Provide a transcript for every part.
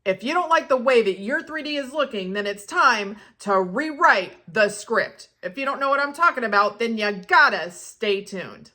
If you don't like the way that your 3D is looking, then it's time to rewrite the script. If you don't know what I'm talking about, then you gotta stay tuned.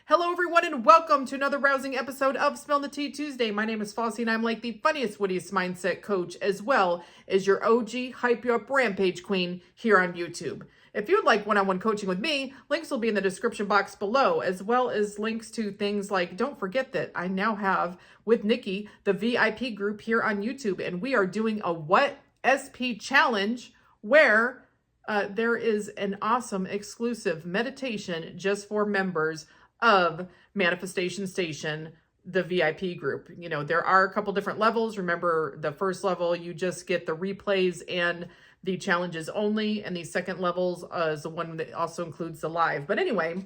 Hello everyone and welcome to another rousing episode of Spill the Tea Tuesday. My name is Flossie and I'm like the funniest, wittiest mindset coach as well as your OG hype you up rampage queen here on YouTube. If you'd like one-on-one coaching with me, links will be in the description box below, as well as links to things like, don't forget that I now have with Nikki the VIP group here on YouTube, and we are doing a What SP challenge where there is an awesome exclusive meditation just for members of Manifestation Station, the VIP group. You know, there are a couple different levels. Remember, the first level, you just get the replays and the challenges only. And the second levels is the one that also includes the live. But anyway,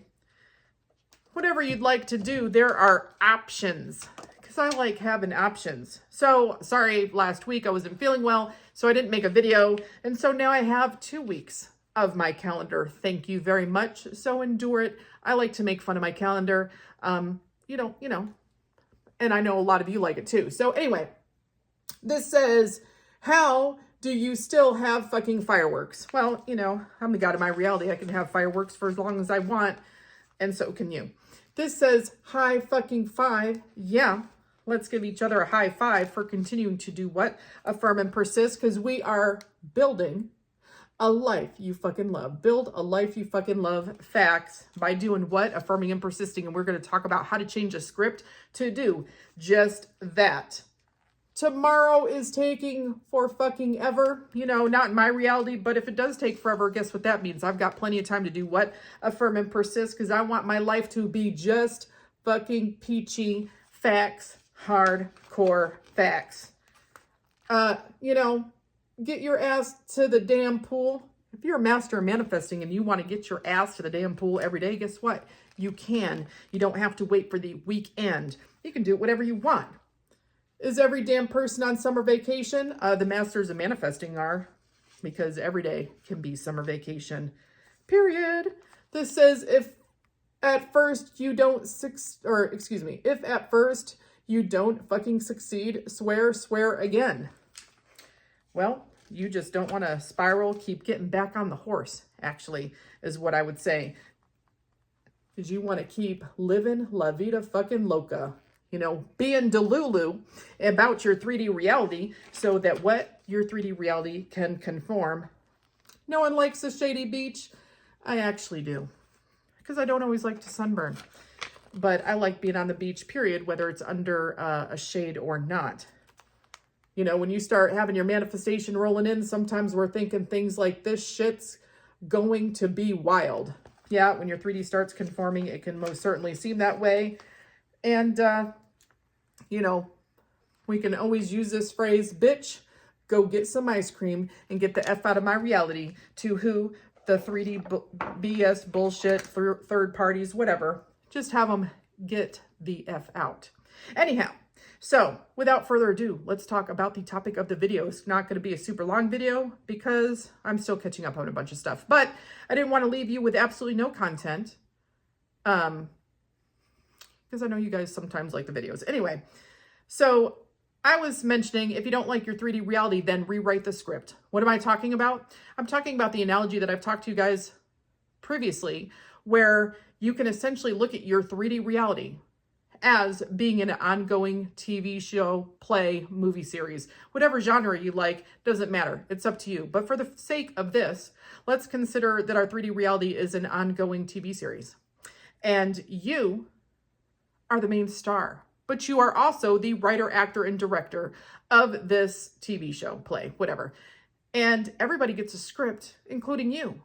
whatever you'd like to do, there are options, because I like having options. So sorry, last week I wasn't feeling well, so I didn't make a video. And so now I have 2 weeks of my calendar. Thank you very much. So endure it. I like to make fun of my calendar. You know, and I know a lot of you like it too. So anyway, this says, how do you still have fucking fireworks? Well, you know, I'm the god of my reality. I can have fireworks for as long as I want, and so can you. This says, high fucking five. Yeah, let's give each other a high five for continuing to do what? Affirm and persist, because we are building a life you fucking love. Build a life you fucking love. Facts. By doing what? Affirming and persisting. And we're going to talk about how to change a script to do just that. Tomorrow is taking for fucking ever. You know, not in my reality, but if it does take forever, guess what that means? I've got plenty of time to do what? Affirm and persist, because I want my life to be just fucking peachy. Facts. Hardcore facts. You know, get your ass to the damn pool. If you're a master of manifesting and you want to get your ass to the damn pool every day, guess what? You can. You don't have to wait for the weekend. You can do it whatever you want. Is every damn person on summer vacation? The masters of manifesting are, because every day can be summer vacation. Period. This says, if at first you don't if at first you don't fucking succeed, swear again. Well, you just don't want to spiral, keep getting back on the horse, actually, is what I would say. Because you want to keep living la vida fucking loca. You know, being delulu about your 3D reality so that what your 3D reality can conform. No one likes a shady beach. I actually do. Because I don't always like to sunburn. But I like being on the beach, period, whether it's under a shade or not. You know, when you start having your manifestation rolling in, sometimes we're thinking things like, this shit's going to be wild. Yeah, when your 3D starts conforming, it can most certainly seem that way. And, you know, we can always use this phrase, bitch, go get some ice cream and get the F out of my reality, to who? The 3D BS bullshit, third parties, whatever. Just have them get the F out. Anyhow. So, without further ado, let's talk about the topic of the video. It's not going to be a super long video because I'm still catching up on a bunch of stuff. But I didn't want to leave you with absolutely no content because I know you guys sometimes like the videos. Anyway, so I was mentioning, if you don't like your 3D reality, then rewrite the script. What am I talking about? I'm talking about the analogy that I've talked to you guys previously, where you can essentially look at your 3D reality as being an ongoing TV show, play, movie series. Whatever genre you like, doesn't matter. It's up to you. But for the sake of this, let's consider that our 3D reality is an ongoing TV series. And you are the main star. But you are also the writer, actor, and director of this TV show, play, whatever. And everybody gets a script, including you.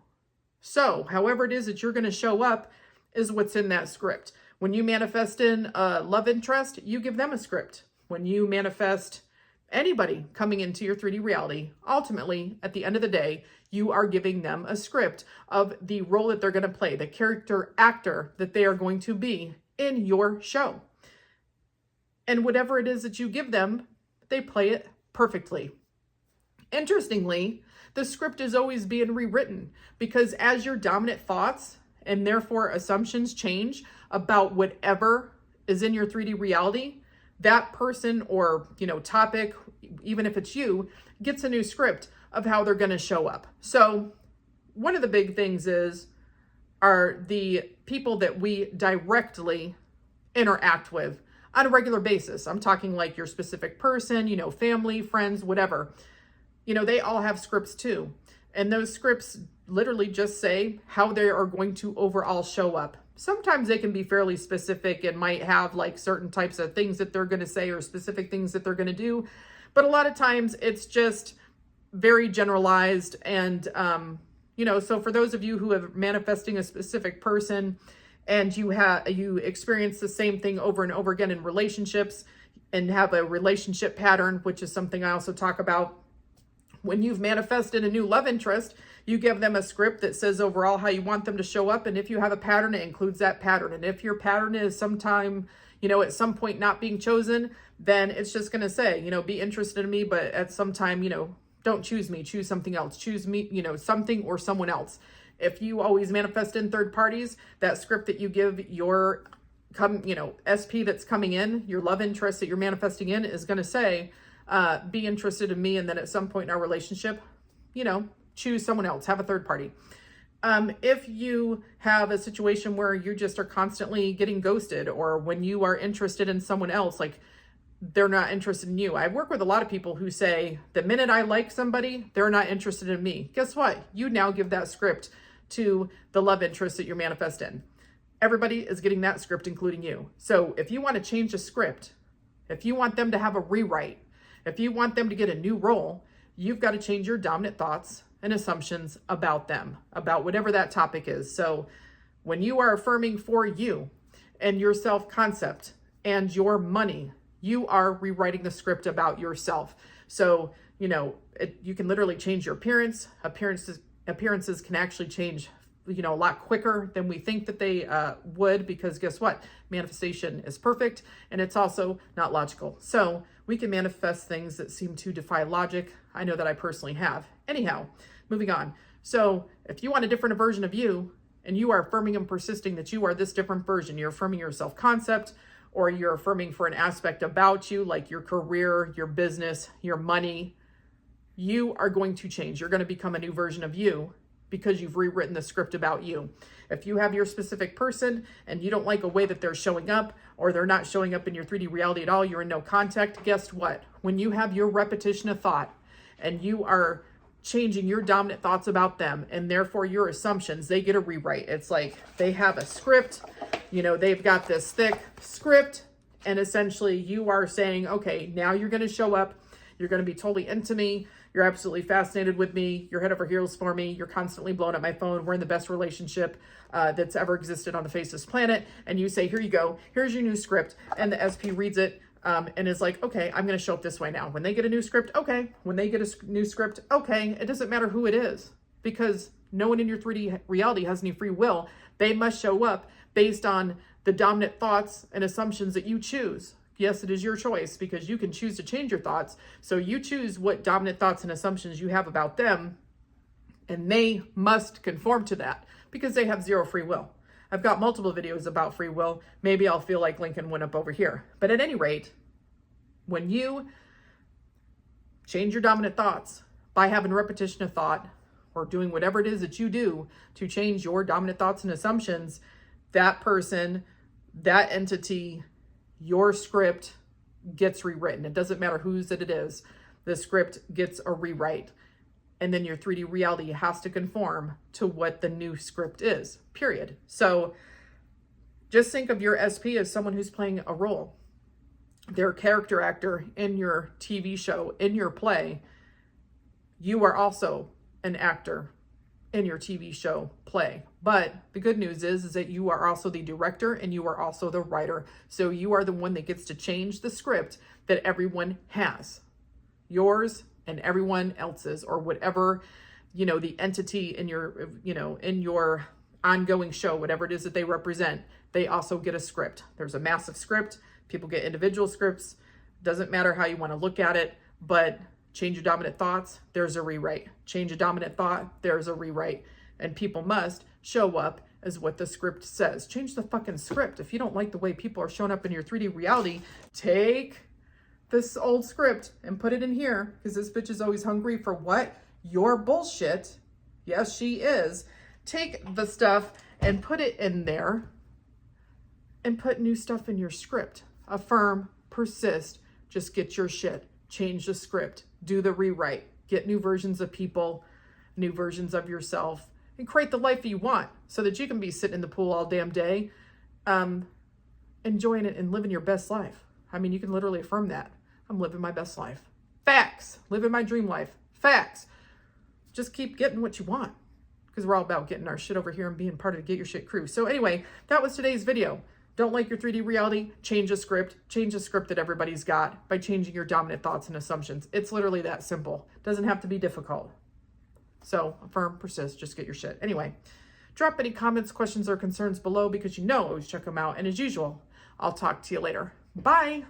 So, however it is that you're going to show up is what's in that script. When you manifest in a love interest, you give them a script. When you manifest anybody coming into your 3D reality, ultimately, at the end of the day, you are giving them a script of the role that they're going to play, the character actor that they are going to be in your show. And whatever it is that you give them, they play it perfectly. Interestingly, the script is always being rewritten because as your dominant thoughts and therefore assumptions change about whatever is in your 3D reality, that person or, topic, even if it's you, gets a new script of how they're going to show up. So one of the big things are the people that we directly interact with on a regular basis. I'm talking like your specific person, family, friends, whatever. They all have scripts too. And those scripts literally just say how they are going to overall show up. Sometimes they can be fairly specific and might have like certain types of things that they're going to say or specific things that they're going to do. But a lot of times it's just very generalized. And, so for those of you who are manifesting a specific person and you experience the same thing over and over again in relationships and have a relationship pattern, which is something I also talk about. When you've manifested a new love interest, you give them a script that says overall how you want them to show up. And if you have a pattern, it includes that pattern. And if your pattern is sometime, at some point not being chosen, then it's just going to say, be interested in me, but at some time, don't choose me, choose something else, choose me, something or someone else. If you always manifest in third parties, that script that you give your, SP that's coming in, your love interest that you're manifesting in is going to say, be interested in me. And then at some point in our relationship, choose someone else, have a third party. If you have a situation where you just are constantly getting ghosted, or when you are interested in someone else, like they're not interested in you. I work with a lot of people who say the minute I like somebody, they're not interested in me. Guess what? You now give that script to the love interest that you're manifesting. Everybody is getting that script, including you. So if you want to change a script, if you want them to have a rewrite, if you want them to get a new role, you've got to change your dominant thoughts and assumptions about them, about whatever that topic is. So when you are affirming for you and your self-concept and your money, you are rewriting the script about yourself. So, you can literally change your appearance. Appearances can actually change, a lot quicker than we think that they would, because guess what? Manifestation is perfect and it's also not logical. So we can manifest things that seem to defy logic. I know that I personally have. Anyhow, moving on. So if you want a different version of you and you are affirming and persisting that you are this different version, you're affirming your self-concept, or you're affirming for an aspect about you, like your career, your business, your money, you are going to change. You're going to become a new version of you because you've rewritten the script about you. If you have your specific person and you don't like a way that they're showing up, or they're not showing up in your 3D reality at all, you're in no contact, guess what? When you have your repetition of thought and you are changing your dominant thoughts about them and therefore your assumptions, they get a rewrite. It's like they have a script, they've got this thick script, and essentially you are saying, okay, now you're going to show up, you're going to be totally into me, you're absolutely fascinated with me, you're head over heels for me, you're constantly blowing up my phone, we're in the best relationship that's ever existed on the face of this planet. And you say, here you go, here's your new script, and the SP reads it and is like, okay, I'm going to show up this way now. When they get a new script, okay. When they get a new script, okay. It doesn't matter who it is, because no one in your 3D reality has any free will. They must show up based on the dominant thoughts and assumptions that you choose. Yes, it is your choice, because you can choose to change your thoughts. So you choose what dominant thoughts and assumptions you have about them, and they must conform to that because they have zero free will. I've got multiple videos about free will. Maybe I'll feel like Lincoln went up over here. But at any rate, when you change your dominant thoughts by having repetition of thought or doing whatever it is that you do to change your dominant thoughts and assumptions, that person, that entity, your script gets rewritten. It doesn't matter whose it is. The script gets a rewrite. And then your 3D reality has to conform to what the new script is, period. So just think of your SP as someone who's playing a role. They're a character actor in your TV show, in your play. You are also an actor in your TV show play. But the good news is that you are also the director and you are also the writer. So you are the one that gets to change the script that everyone has. Yours and everyone else's, or whatever, the entity in your, in your ongoing show, whatever it is that they represent, they also get a script. There's a massive script. People get individual scripts. Doesn't matter how you want to look at it, but Change your dominant thoughts, there's a rewrite. Change a dominant thought, there's a rewrite. And people must show up as what the script says. Change the fucking script. If you don't like the way people are showing up in your 3D reality, take this old script and put it in here, because this bitch is always hungry for what? Your bullshit. Yes, she is. Take the stuff and put it in there and put new stuff in your script. Affirm, persist, just get your shit. Change the script, do the rewrite, get new versions of people, new versions of yourself, and create the life you want so that you can be sitting in the pool all damn day, enjoying it and living your best life. I mean, you can literally affirm that. I'm living my best life. Facts. Living my dream life. Facts. Just keep getting what you want, because we're all about getting our shit over here and being part of the Get Your Shit crew. So anyway, that was today's video. Don't like your 3D reality? Change the script. Change the script that everybody's got by changing your dominant thoughts and assumptions. It's literally that simple. Doesn't have to be difficult. So affirm, persist, just get your shit. Anyway, drop any comments, questions, or concerns below, because you know I always check them out. And as usual, I'll talk to you later. Bye.